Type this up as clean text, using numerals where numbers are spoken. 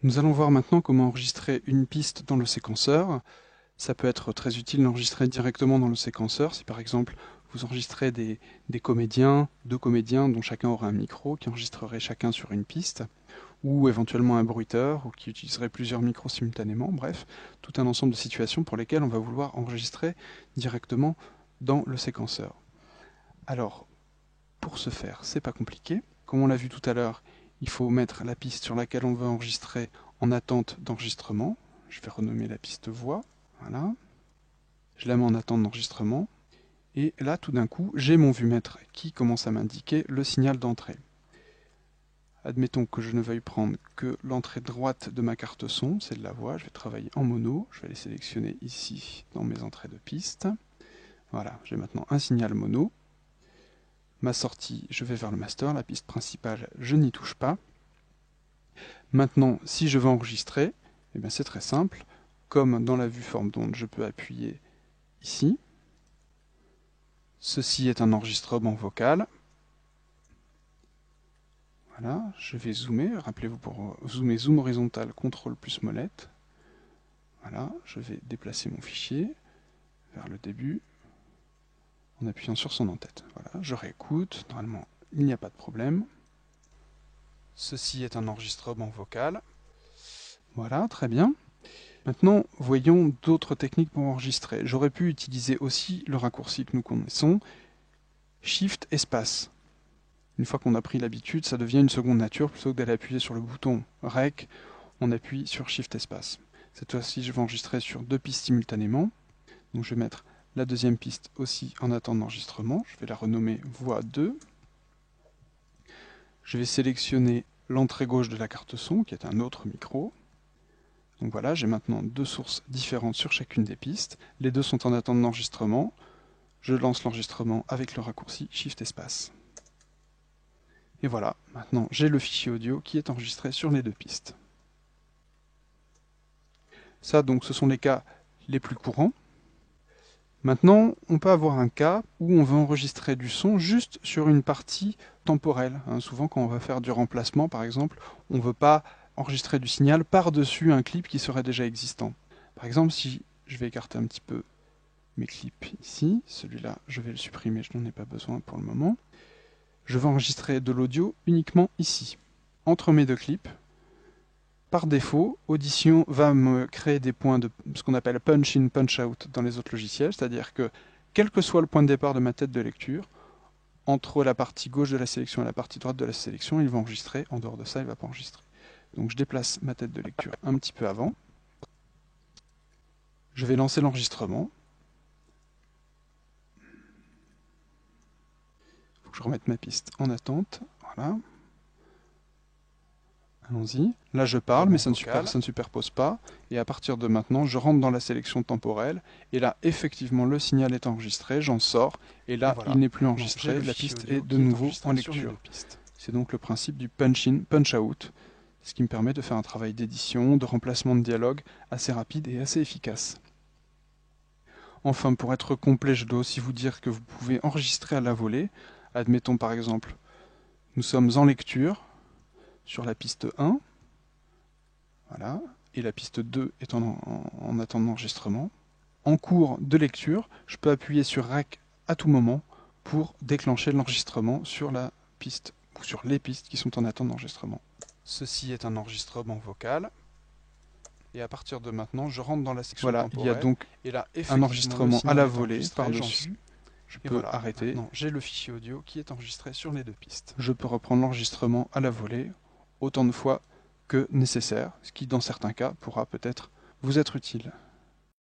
Nous allons voir maintenant comment enregistrer une piste dans le séquenceur. Ça peut être très utile d'enregistrer directement dans le séquenceur. Si par exemple vous enregistrez des comédiens, deux comédiens dont chacun aura un micro, qui enregistreraient chacun sur une piste, ou éventuellement un bruiteur, ou qui utiliserait plusieurs micros simultanément, bref, tout un ensemble de situations pour lesquelles on va vouloir enregistrer directement dans le séquenceur. Alors, pour ce faire, c'est pas compliqué. Comme on l'a vu tout à l'heure, il faut mettre la piste sur laquelle on veut enregistrer en attente d'enregistrement. Je vais renommer la piste voix. Voilà. Je la mets en attente d'enregistrement. Et là, tout d'un coup, j'ai mon vumètre qui commence à m'indiquer le signal d'entrée. Admettons que je ne veuille prendre que l'entrée droite de ma carte son, c'est de la voix. Je vais travailler en mono. Je vais les sélectionner ici dans mes entrées de piste. Voilà, j'ai maintenant un signal mono. Ma sortie, je vais vers le master. La piste principale, je n'y touche pas. Maintenant, si je veux enregistrer, eh bien c'est très simple. Comme dans la vue forme d'onde, je peux appuyer ici. Ceci est un enregistrement vocal. Voilà, je vais zoomer. Rappelez-vous, pour zoomer, zoom horizontal, CTRL plus molette. Voilà, je vais déplacer mon fichier vers le début en appuyant sur son en-tête. Voilà, je réécoute. Normalement, il n'y a pas de problème. Ceci est un enregistrement vocal. Voilà, très bien. Maintenant, voyons d'autres techniques pour enregistrer. J'aurais pu utiliser aussi le raccourci que nous connaissons, Shift espace. Une fois qu'on a pris l'habitude, ça devient une seconde nature. Plutôt que d'aller appuyer sur le bouton Rec, on appuie sur Shift espace. Cette fois-ci, je vais enregistrer sur deux pistes simultanément. Donc je vais mettre la deuxième piste aussi en attente d'enregistrement. Je vais la renommer voix 2. Je vais sélectionner l'entrée gauche de la carte son, qui est un autre micro. Donc voilà, j'ai maintenant deux sources différentes sur chacune des pistes. Les deux sont en attente d'enregistrement. Je lance l'enregistrement avec le raccourci Shift espace. Et voilà, maintenant j'ai le fichier audio qui est enregistré sur les deux pistes. Ça, donc, ce sont les cas les plus courants. Maintenant, on peut avoir un cas où on veut enregistrer du son juste sur une partie temporelle. Souvent, quand on va faire du remplacement, par exemple, on ne veut pas enregistrer du signal par-dessus un clip qui serait déjà existant. Par exemple, si je vais écarter un petit peu mes clips ici, celui-là, je vais le supprimer, je n'en ai pas besoin pour le moment. Je vais enregistrer de l'audio uniquement ici, entre mes deux clips. Par défaut, Audition va me créer des points de ce qu'on appelle punch-in, punch-out dans les autres logiciels, c'est-à-dire que, quel que soit le point de départ de ma tête de lecture, entre la partie gauche de la sélection et la partie droite de la sélection, il va enregistrer. En dehors de ça, il ne va pas enregistrer. Donc je déplace ma tête de lecture un petit peu avant. Je vais lancer l'enregistrement. Il faut que je remette ma piste en attente. Voilà. Allons-y. Là, je parle, mais ça ne superpose pas. Et à partir de maintenant, je rentre dans la sélection temporelle. Et là, effectivement, le signal est enregistré. J'en sors. Et là, il n'est plus enregistré. La piste est de nouveau en lecture. C'est donc le principe du punch-in, punch-out. Ce qui me permet de faire un travail d'édition, de remplacement de dialogue assez rapide et assez efficace. Enfin, pour être complet, je dois aussi vous dire que vous pouvez enregistrer à la volée. Admettons par exemple, nous sommes en lecture sur la piste 1, voilà, et la piste 2 est en attente d'enregistrement. En cours de lecture, je peux appuyer sur Rec à tout moment pour déclencher l'enregistrement sur la piste ou sur les pistes qui sont en attente d'enregistrement. Ceci est un enregistrement vocal. Et à partir de maintenant, je rentre dans la section temporelle. Voilà, il y a donc un enregistrement à la volée par-dessus. Je peux arrêter. J'ai le fichier audio qui est enregistré sur les deux pistes. Je peux reprendre l'enregistrement à la volée autant de fois que nécessaire, ce qui dans certains cas pourra peut-être vous être utile.